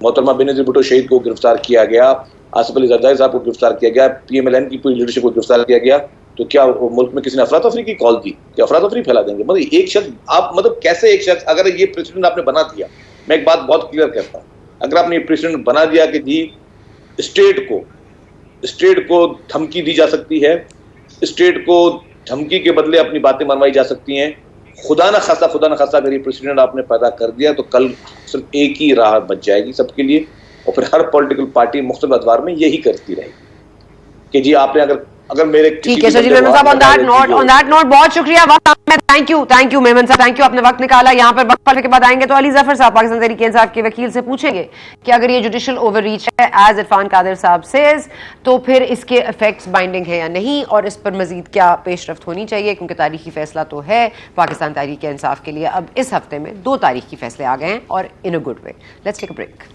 मोहतरमा बेनज़ीर भुट्टो शहीद को गिरफ्तार किया गया, आसिफ अली जरदारी साहब को गिरफ्तार किया गया, PMLN की पूरी लीडरशिप को गिरफ्तार किया गया। तो क्या मुल्क में किसी ने अफरा तफरी की कॉल दी कि अफरा तफरी फैला देंगे? मतलब एक शख्स, आप मतलब कैसे एक शख्स, अगर ये प्रेसिडेंट आपने बना दिया, मैं एक बात बहुत क्लियर करता हूँ, अगर आपने ये प्रेसिडेंट बना दिया कि जी स्टेट को धमकी दी जा सकती है, स्टेट को धमकी के बदले अपनी बातें मनवाई जा सकती हैं, खुदा न खासा अगर ये प्रेसिडेंट आपने पैदा कर दिया तो कल सिर्फ एक ही राह बच जाएगी सबके लिए, और फिर हर पॉलिटिकल पार्टी मुख्तलिफ अदवार में यही करती रहेगी। कि जी आपने अगर मेरे ठीक है सर जी। मेमन साहब, ऑन दैट नोट बहुत शुक्रिया थैंक यू मेमन साहब, थैंक यू, आपने वक्त निकाला। यहाँ पर वक्त के बाद आएंगे तो अली जफर साहब पाकिस्तान तहरीक इंसाफ के वकील से पूछेंगे कि अगर ये जुडिशियल ओवररीच है एज इरफान कादिर साहब सेज, तो फिर इसके इफेक्ट्स बाइंडिंग है या नहीं, और इस पर मजीद क्या पेशरफ्त होनी चाहिए, क्योंकि तारीखी फैसला तो है पाकिस्तान तहरीक इंसाफ के लिए। अब इस हफ्ते में 2 तारीखी फैसले आ गए हैं और in a good way. Let's take a break.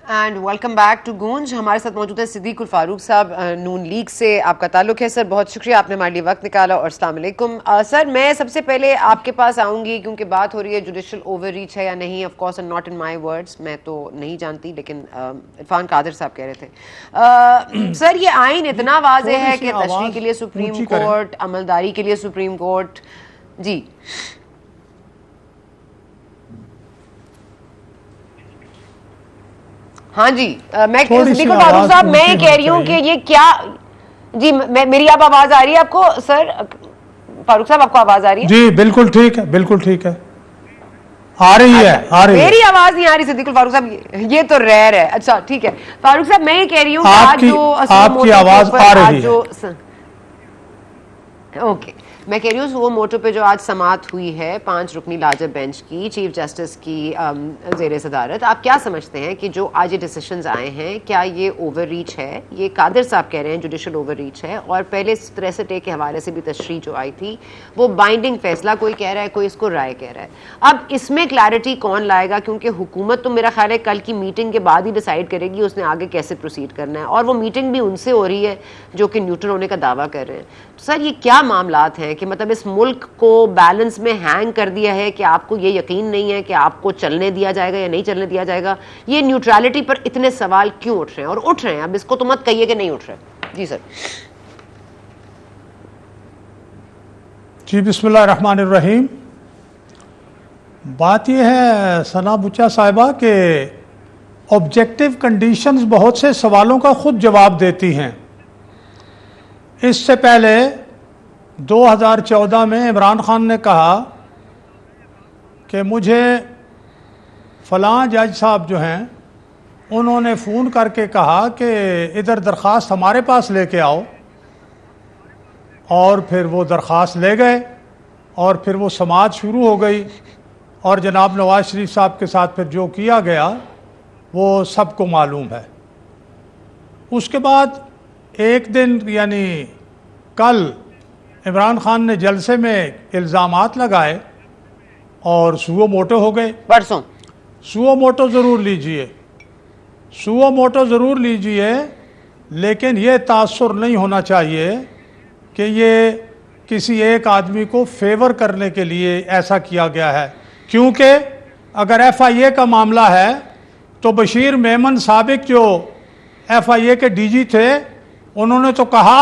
And welcome back to Goonj. हमारे साथ मौजूद है सिद्दीक उल फारूक साहब, नून लीग से आपका ताल्लुक है। सर बहुत शुक्रिया, आपने हमारे लिए वक्त निकाला, और अस्सलाम वालेकुम। सर मैं सबसे पहले आपके पास आऊँगी क्योंकि बात हो रही है जुडिशियल ओवररीच है या नहीं। Of course and not in my words, मैं तो नहीं जानती, लेकिन इरफान कादिर साहब कह रहे थे। सर ये आइन इतना वाज़ेह है कि तशरीह के लिए सुप्रीम कोर्ट, अमलदारी के लिए सुप्रीम कोर्ट। जी हाँ जी, मैं सिद्दीक उल फारूक साहब, मैं ये कह रही हूँ कि ये क्या, जी मेरी आप आवाज आ रही है आपको? सर फारूक साहब आपको आवाज आ रही है? जी बिल्कुल ठीक है, बिल्कुल ठीक है, आ रही है, आ रही है। मेरी आवाज नहीं आ रही सिद्दीक उल फारूक साहब, ये तो रेयर है। अच्छा ठीक है फारूक साहब, मैं ये कह रही हूँ आपकी आवाज आ रही है। ओके, मैं कह रही हूँ वो मोटो पे जो आज समात हुई है 5 रुकनी लाजब बेंच की, चीफ जस्टिस की ज़ेरे सदारत, आप क्या समझते हैं कि जो आज ये डिसीजंस आए हैं, क्या ये ओवर रीच है? ये कादिर साहब कह रहे हैं जुडिशल ओवर रीच है, और पहले 63 के हवाले से भी तशरीह जो आई थी वो बाइंडिंग फैसला कोई कह रहा है, कोई इसको राय कह रहा है। अब इसमें क्लैरिटी कौन लाएगा? क्योंकि हुकूमत तो मेरा ख्याल है कल की मीटिंग के बाद ही डिसाइड करेगी उसने आगे कैसे प्रोसीड करना है, और वो मीटिंग भी उनसे हो रही है जो कि न्यूट्रल होने का दावा कर रहे हैं। तो सर ये क्या मामलात हैं कि मतलब इस मुल्क को बैलेंस में हैंग कर दिया है कि आपको ये यकीन नहीं है कि आपको चलने दिया जाएगा या नहीं चलने दिया जाएगा? ये न्यूट्रलिटी पर इतने सवाल क्यों उठ रहे हैं, और उठ रहे हैं? अब इसको तो मत कहिए कि नहीं उठ रहे। जी सर। जी बिस्मिल्लाहिर्रहमानिर्रहीम। बात यह है सना बुच्चा साहिबा के ऑब्जेक्टिव कंडीशंस बहुत से सवालों का खुद जवाब देती हैं। इससे पहले 2014 में इमरान खान ने कहा कि मुझे फ़लाँ जज साहब जो हैं उन्होंने फ़ोन करके कहा कि इधर दरख्वास्त हमारे पास लेके आओ, और फिर वो दरख्वास्त ले गए और फिर वो समाअत शुरू हो गई, और जनाब नवाज शरीफ साहब के साथ फिर जो किया गया वो सबको मालूम है। उसके बाद एक दिन यानी कल इमरान खान ने जलसे में इल्ज़ामात लगाए और सुओ मोटो हो गए। परसों सुओ मोटो ज़रूर लीजिए, सुओ मोटो ज़रूर लीजिए, लेकिन ये तासुर नहीं होना चाहिए कि ये किसी एक आदमी को फेवर करने के लिए ऐसा किया गया है। क्योंकि अगर FIA का मामला है तो बशीर मेमन साबिक जो FIA के DG थे उन्होंने तो कहा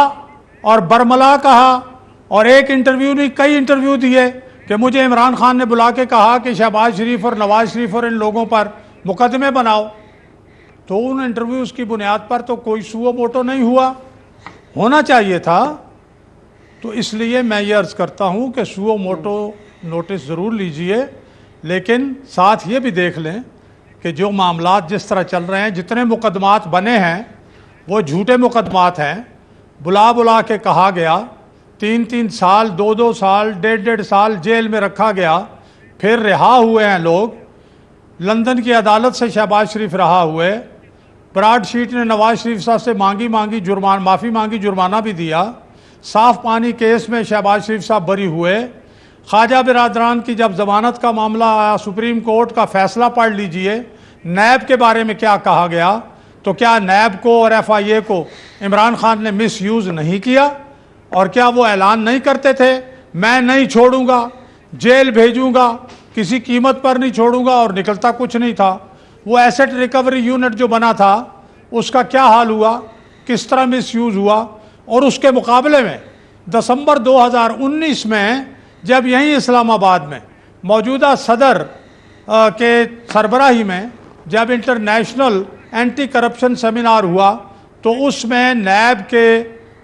और बरमला कहा, और एक इंटरव्यू नहीं कई इंटरव्यू दिए कि मुझे इमरान खान ने बुला के कहा कि शहबाज शरीफ और नवाज शरीफ और इन लोगों पर मुकदमे बनाओ। तो उन इंटरव्यूज़ की बुनियाद पर तो कोई सुओ मोटो नहीं हुआ, होना चाहिए था। तो इसलिए मैं ये अर्ज़ करता हूँ कि सुओ मोटो नोटिस ज़रूर लीजिए, लेकिन साथ ये भी देख लें कि जो मामलात जिस तरह चल रहे हैं, जितने मुकदमात बने हैं वो झूठे मुकदमात हैं। बुला बुला के कहा गया, 3-3 साल 2-2 साल 1.5-1.5 साल जेल में रखा गया, फिर रिहा हुए हैं लोग। लंदन की अदालत से शहबाज शरीफ रहा हुए, ब्राड शीट ने नवाज शरीफ साहब से मांगी माफ़ी मांगी, जुर्माना भी दिया। साफ पानी केस में शहबाज शरीफ साहब बरी हुए। ख्वाजा बिरादरान की जब ज़मानत का मामला आया, सुप्रीम कोर्ट का फैसला पढ़ लीजिए। नैब के बारे में क्या कहा गया, तो क्या नैब को और FIA को इमरान खान ने मिसयूज़ नहीं किया? और क्या वो ऐलान नहीं करते थे मैं नहीं छोड़ूंगा, जेल भेजूंगा, किसी कीमत पर नहीं छोड़ूंगा, और निकलता कुछ नहीं था। वो एसेट रिकवरी यूनिट जो बना था उसका क्या हाल हुआ, किस तरह मिसयूज़ हुआ? और उसके मुकाबले में दिसंबर 2019 में जब यहीं इस्लामाबाद में मौजूदा सदर के सरबराही में जब इंटरनेशनल एंटी करप्शन सेमिनार हुआ, तो उसमें नैब के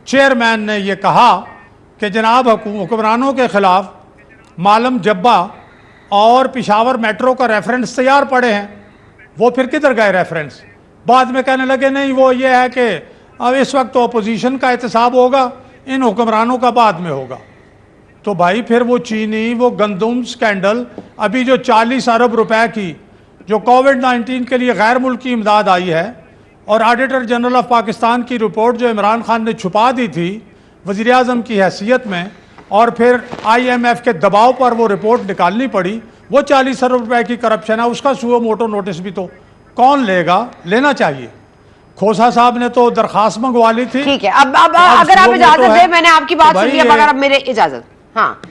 चेयरमैन ने ये कहा कि जनाब हुक्मरानों के खिलाफ मालम जब्बा और पिशावर मेट्रो का रेफरेंस तैयार पड़े हैं, वो फिर किधर गए रेफरेंस? बाद में कहने लगे नहीं वो ये है कि अब इस वक्त तो अपोजिशन का एहतसाब होगा, इन हुक्मरानों का बाद में होगा। तो भाई फिर वो चीनी, वो गंदम स्कैंडल, अभी जो 40 अरब रुपए की जो कोविड-19 के लिए गैर मुल्की इमदाद आई है, और ऑडिटर जनरल ऑफ पाकिस्तान की रिपोर्ट जो इमरान खान ने छुपा दी थी वज़ीर आज़म की हैसियत में, और फिर IMF के दबाव पर वो रिपोर्ट निकालनी पड़ी, वो 40 अरब रुपए की करप्शन है, उसका सुओ मोटो नोटिस भी तो कौन लेगा? लेना चाहिए। खोसा साहब ने तो दरखास्त मंगवा ली थी। ठीक है, अब अगर आप इजाजत दें, मैंने आपकी बात सुन ली, अब अगर आप मेरे इजाजत, हाँ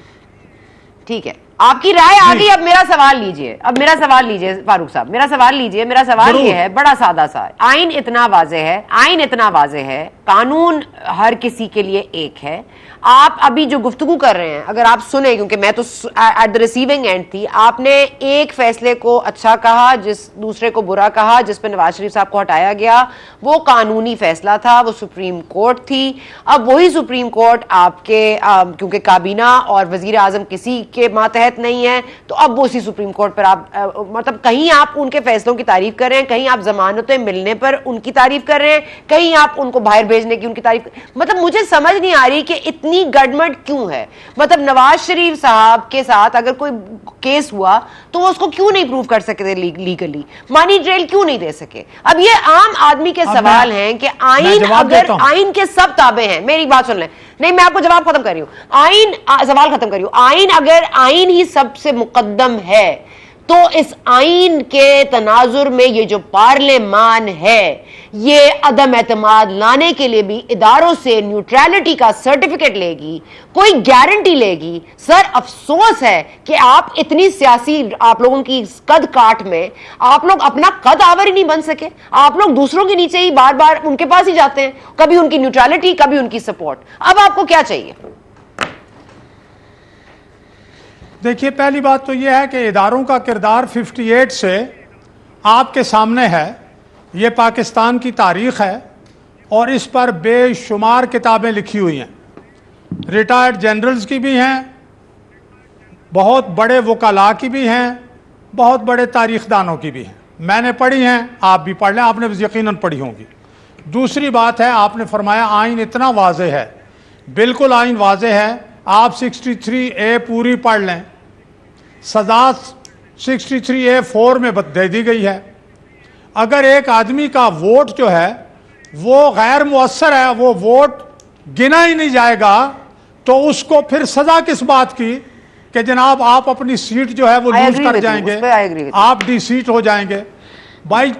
ठीक है, आपकी राय आ गई। अब मेरा सवाल लीजिए, अब मेरा सवाल लीजिए फारूक साहब, मेरा सवाल लीजिए। मेरा सवाल ये है, बड़ा सादा सा, आइन इतना वाज़े है, आइन इतना वाज़े है, कानून हर किसी के लिए एक है। आप अभी जो गुफ्तगू कर रहे हैं, अगर आप सुने, क्योंकि मैं तो एट द रिसीविंग एंड थी, आपने एक फैसले को अच्छा कहा, दूसरे को बुरा कहा, जिस पे नवाज शरीफ साहब को हटाया गया, वो कानूनी फैसला था, वो सुप्रीम कोर्ट थी। अब वही सुप्रीम कोर्ट आपके क्योंकि काबीना और वजीर आजम किसी के मातहत नहीं है, तो अब वो उसी सुप्रीम कोर्ट पर आप मतलब कहीं आप उनके फैसलों की तारीफ कर रहे हैं, कहीं आप जमानतें मिलने पर उनकी तारीफ कर रहे हैं, कहीं आप उनको बाहर भेजने की उनकी तारीफ। मतलब मुझे समझ नहीं आ रही कि इतनी गड़बड़ क्यों है। मतलब नवाज शरीफ साहब के साथ अगर कोई केस हुआ तो वो उसको क्यों नहीं प्रूव कर सके लीगली, मनी ट्रेल क्यों नहीं दे सके? अब ये आम आदमी के सवाल हैं कि आइन, अगर आइन के सब ताबे हैं, मेरी बात सुन लें, नहीं मैं आपको जवाब खत्म कर रही हूं, आइन सवाल खत्म कर रही हूं, आइन अगर आइन ही सबसे मुकद्दम है तो इस आइन के तनाजुर में ये जो पार्लियामान है, ये अदम एतमाद लाने के लिए भी इदारों से न्यूट्रलिटी का सर्टिफिकेट लेगी, कोई गारंटी लेगी। सर अफसोस है कि आप इतनी सियासी, आप लोगों की कद काठ में आप लोग अपना कद आवर ही नहीं बन सके। आप लोग दूसरों के नीचे ही बार बार उनके पास ही जाते हैं, कभी उनकी न्यूट्रलिटी, कभी उनकी सपोर्ट। अब आपको क्या चाहिए? देखिए, पहली बात तो यह है कि इदारों का किरदार 58 से आपके सामने है। ये पाकिस्तान की तारीख़ है और इस पर बेशुमार किताबें लिखी हुई हैं। रिटायर्ड जनरल्स की भी हैं, बहुत बड़े वकाला की भी हैं, बहुत बड़े तारीखदानों की भी हैं। मैंने पढ़ी हैं, आप भी पढ़ लें, आपने यकीनन पढ़ी होंगी। दूसरी बात है, आपने फरमाया आइन इतना वाज़े है, बिल्कुल आइन वाज़े है। आप 63A पूरी पढ़ लें, सजा 63A4 में दे दी गई है। अगर एक आदमी का वोट जो है वो गैर मुअस्सर है, वो वोट गिना ही नहीं जाएगा, तो उसको फिर सजा किस बात की कि जनाब आप अपनी सीट जो है वो लूज कर जाएंगे, आप डिसीट हो जाएंगे। भाई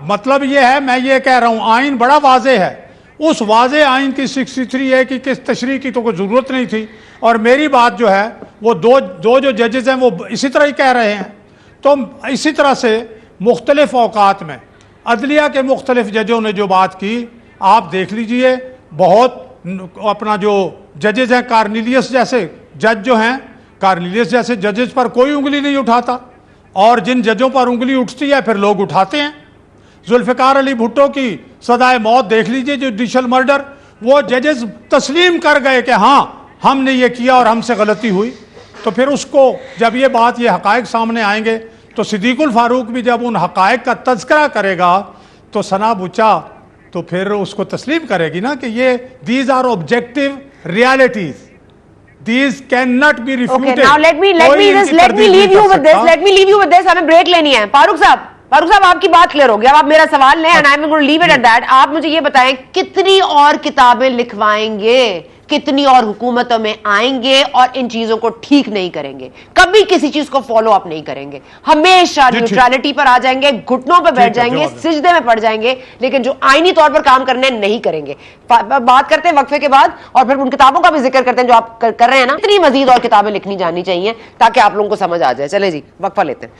मतलब ये है, मैं ये कह रहा हूं आइन बड़ा वाजे है। उस वाजे आइन की 63A की किस तशरीह की तो कोई ज़रूरत नहीं थी। और मेरी बात जो है वो दो जो जजेस हैं वो इसी तरह ही कह रहे हैं। तो इसी तरह से मुख्तलिफ औकात में अदलिया के मुख्तलिफ जजों ने जो बात की, आप देख लीजिए। बहुत अपना जो जजेस हैं, कार्निलियस जैसे जज जो हैं, कार्निलियस जैसे जजेस पर कोई उंगली नहीं उठाता, और जिन जजों पर उंगली उठती है फिर लोग उठाते हैं। जुल्फ़िकार अली भुट्टो की सदाए मौत देख लीजिए, जुडिशल मर्डर, वो जजेस तस्लीम कर गए कि हाँ हमने ये किया और हमसे गलती हुई। तो फिर उसको जब ये बात, ये हकायक सामने आएंगे, तो सिद्दीकुल फारूक भी जब उन हकायक का तज़किरा करेगा तो सना बुचा तो फिर उसको तस्लीम करेगी ना कि ये these are objective realities, these can not be refuted. Okay, now let me leave you with this. हमें ब्रेक लेनी है। फारूक साहब आपकी बात क्लियर हो गई। अब आप मेरा सवाल लें, and I am going to leave it at that. आप मुझे ये बताएं, कितनी और किताबें लिखवाएंगे, कितनी और हुकूमतों में आएंगे और इन चीजों को ठीक नहीं करेंगे, कभी किसी चीज को फॉलो अप नहीं करेंगे, हमेशा न्यूट्रलिटी पर आ जाएंगे, घुटनों पर बैठ जाएंगे, सिजदे में पड़ जाएंगे, लेकिन जो आईनी तौर पर काम करने नहीं करेंगे। बात करते हैं वक्फे के बाद, और फिर उन किताबों का भी जिक्र करते हैं जो आप कर रहे हैं ना। इतनी मजीद और किताबें लिखनी जानी चाहिए ताकि आप लोगों को समझ आ जाए। चले जी, वक्फा लेते हैं।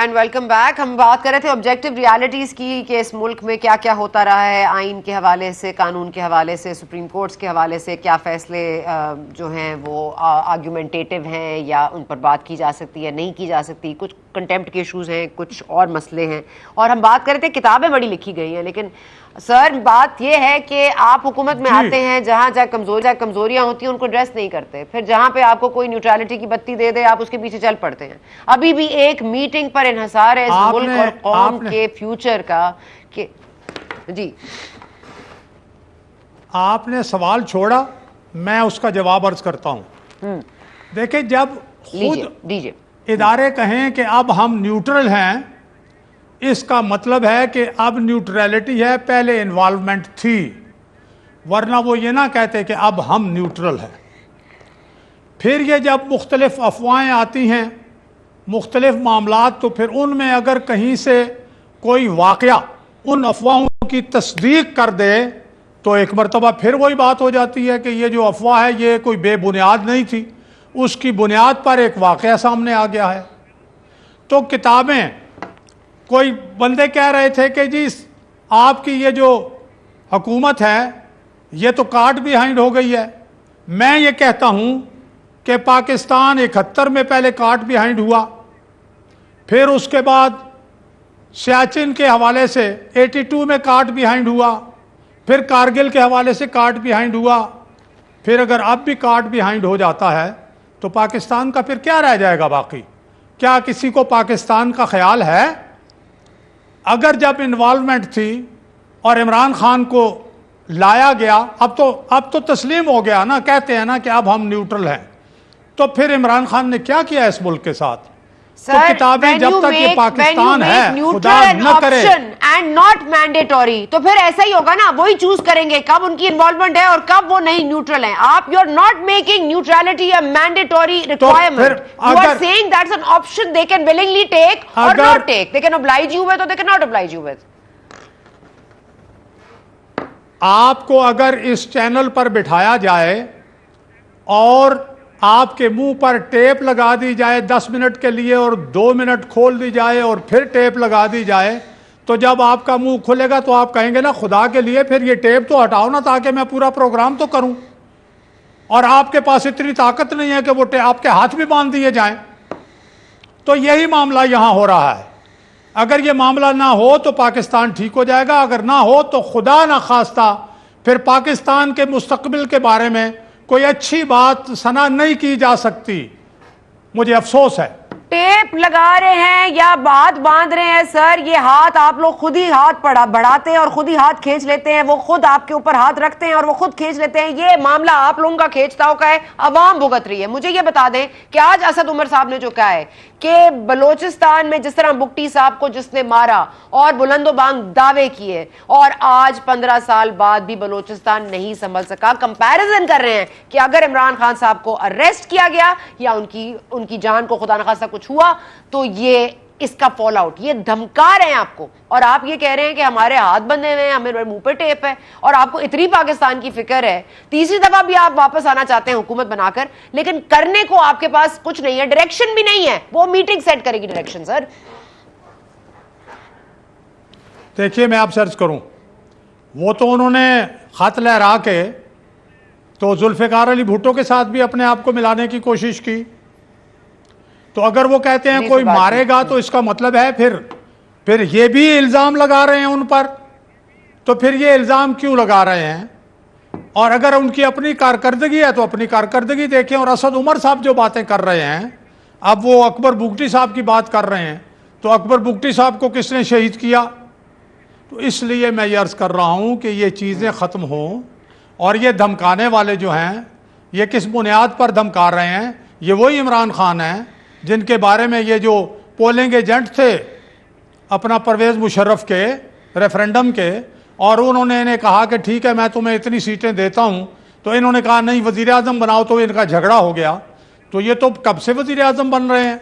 And welcome back. हम बात कर रहे थे ऑब्जेक्टिव रियलिटीज़ की कि इस मुल्क में क्या क्या होता रहा है, आइन के हवाले से, कानून के हवाले से, सुप्रीम कोर्ट्स के हवाले से, क्या फ़ैसले जो हैं वो आर्गूमेंटेटिव हैं या उन पर बात की जा सकती है, नहीं की जा सकती, कुछ कंटेम्प्ट के इशूज़ हैं, कुछ और मसले हैं। और हम बात कर रहे थे किताबें बड़ी लिखी गई हैं, लेकिन सर बात यह है कि आप हुकूमत में आते हैं, जहाँ जहाँ कमजोरियां होती हैं उनको एड्रेस नहीं करते, फिर जहाँ पे आपको कोई न्यूट्रलिटी की बत्ती दे दे आप उसके पीछे चल पड़ते हैं। अभी भी एक मीटिंग पर इन्हिसार है इस मुल्क और कौम के फ्यूचर का कि जी आपने सवाल छोड़ा, मैं उसका जवाब अर्ज करता हूं। देखिए, जब खुद इदारे कहें कि अब हम न्यूट्रल हैं, इसका मतलब है कि अब न्यूट्रलिटी है, पहले इन्वॉल्वमेंट थी, वरना वो ये ना कहते कि अब हम न्यूट्रल हैं। फिर ये जब मुख्तलिफ अफवाहें आती हैं, मुख्तलिफ मामलात, तो फिर उनमें अगर कहीं से कोई वाक़या उन अफवाहों की तस्दीक कर दे तो एक मरतबा फिर वही बात हो जाती है कि ये जो अफवाह है ये कोई बेबुनियाद नहीं थी, उसकी बुनियाद पर एक वाक़या सामने आ गया है। तो किताबें, कोई बंदे कह रहे थे कि जी आपकी ये जो हुकूमत है ये तो काट बिहाइंड हो गई है। मैं ये कहता हूँ कि पाकिस्तान 71 में पहले काट बिहाइंड हुआ, फिर उसके बाद सियाचिन के हवाले से 82 में काट बिहाइंड हुआ, फिर कारगिल के हवाले से काट बिहाइंड हुआ, फिर अगर अब भी काट बिहाइंड हो जाता है तो पाकिस्तान का फिर क्या रह जाएगा बाकी? क्या किसी को पाकिस्तान का ख्याल है? अगर जब इन्वॉल्वमेंट थी और इमरान खान को लाया गया, अब तो तस्लीम हो गया ना, कहते हैं ना कि अब हम न्यूट्रल हैं, तो फिर इमरान खान ने क्या किया इस मुल्क के साथ? तो किताबें जब तक ये पाकिस्तान है, खुदा न करे, एंड नॉट मैंडेटरी, तो फिर ऐसा ही होगा ना, वही चूज करेंगे कब उनकी इन्वॉल्वमेंट है और कब वो नहीं न्यूट्रल हैं। आप you are not making neutrality a mandatory requirement, you are saying that's an option they can willingly take or not take, they can oblige you with or they can not oblige you with. आपको अगर इस channel पर बिठाया जाए और आपके मुंह पर टेप लगा दी जाए 10 मिनट के लिए और 2 मिनट खोल दी जाए और फिर टेप लगा दी जाए, तो जब आपका मुंह खुलेगा तो आप कहेंगे ना खुदा के लिए फिर ये टेप तो हटाओ ना, ताकि मैं पूरा प्रोग्राम तो करूं। और आपके पास इतनी ताकत नहीं है कि वो आपके हाथ भी बांध दिए जाएं। तो यही मामला यहां हो रहा है। अगर ये मामला ना हो तो पाकिस्तान ठीक हो जाएगा, अगर ना हो तो खुदा ना खास्ता फिर पाकिस्तान के मुस्तकबिल के बारे में कोई अच्छी बात सना नहीं की जा सकती। मुझे अफसोस है। टेप लगा रहे हैं या बात बांध रहे हैं सर, ये हाथ आप लोग खुद ही हाथ बढ़ाते हैं और खुद ही हाथ खींच लेते हैं, वो खुद आपके ऊपर हाथ रखते हैं और वो खुद खींच लेते हैं। ये मामला आप लोगों का खींचताव का है, अवाम भुगत रही है। मुझे ये बता दें कि आज असद उमर साहब ने जो कहा है कि बलोचिस्तान में जिस तरह बुगटी साहब को जिसने मारा और बुलंदोबांग दावे किए और आज 15 साल बाद भी बलोचिस्तान नहीं संभल सका, कंपैरिजन कर रहे हैं कि अगर इमरान खान साहब को अरेस्ट किया गया या उनकी जान को खुदा न खास्ता कुछ हुआ तो ये इसका फॉल आउट, ये धमका रहे हैं आपको। और आप ये कह रहे हैं कि हमारे हाथ बंधे हुए हैं, हमें मुंह पे टेप है और आपको इतनी पाकिस्तान की फिक्र है। तीसरी दफा भी आप वापस आना चाहते हैं हुकूमत बनाकर, लेकिन करने को आपके पास कुछ नहीं है, डायरेक्शन भी नहीं है। वो मीटिंग सेट करेगी डायरेक्शन। सर देखिए, मैं आपसे अर्ज करूं, वो तो उन्होंने खत लहरा के तो जुल्फिकार अली भुट्टो के साथ भी अपने आप को मिलाने की कोशिश की। तो अगर वो कहते हैं कोई मारेगा तो इसका मतलब है फिर ये भी इल्ज़ाम लगा रहे हैं उन पर। तो फिर ये इल्ज़ाम क्यों लगा रहे हैं? और अगर उनकी अपनी कारकर्दगी है तो अपनी कारकर्दगी देखें। और असद उमर साहब जो बातें कर रहे हैं, अब वो अकबर बुगटी साहब की बात कर रहे हैं, तो अकबर बुगटी साहब को किसने शहीद किया? तो इसलिए मैं ये अर्ज़ कर रहा हूँ कि ये चीज़ें ख़त्म हों। और ये धमकाने वाले जो हैं, ये किस बुनियाद पर धमका रहे हैं? ये वही इमरान खान हैं जिनके बारे में ये जो पोलिंग एजेंट थे अपना परवेज़ मुशर्रफ के रेफरेंडम के, और उन्होंने इन्हें कहा कि ठीक है मैं तुम्हें इतनी सीटें देता हूँ, तो इन्होंने कहा नहीं वज़ीर आज़म बनाओ, तो इनका झगड़ा हो गया। तो ये तो कब से वज़ीर आज़म बन रहे हैं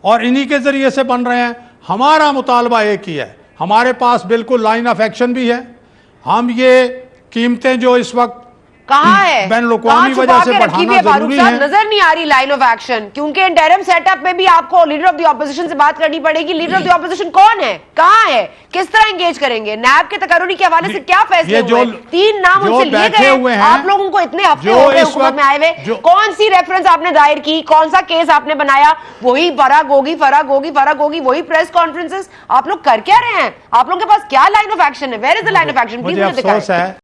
और इन्हीं के ज़रिए से बन रहे हैं। हमारा मुतालबा एक ही है, हमारे पास बिल्कुल लाइन ऑफ एक्शन भी है। हम ये कीमतें जो इस वक्त कहाँ है? बैन कहाँ अवी वजह छुपा से के रखी हुई बढ़ाना है फारूक जरूरी साहब? है। नजर नहीं आ रही लाइन ऑफ एक्शन, क्योंकि इंटरिम सेटअप में भी आपको लीडर ऑफ द ऑपोजिशन से बात करनी पड़ेगी। लीडर ऑफ द ऑपोजिशन कौन है, कहाँ है, किस तरह एंगेज करेंगे? नैब के तकर्रुरी के हवाले से क्या फैसले हुए? 3 नाम जो उनसे लिए बैठे गए। हुए हैं, आप लोगों को इतने हफ्ते जो हो गए इस हुकूमत वक्त- में आए हुए, जो- कौन सी रेफरेंस आपने दायर की, कौन सा केस आपने बनाया? वही फराग होगी, वही प्रेस कॉन्फ्रेंसेस। आप लोग कर क्या रहे हैं? आप लोगों के पास क्या लाइन ऑफ एक्शन है? Where is the line of action? मुझे अफसोस है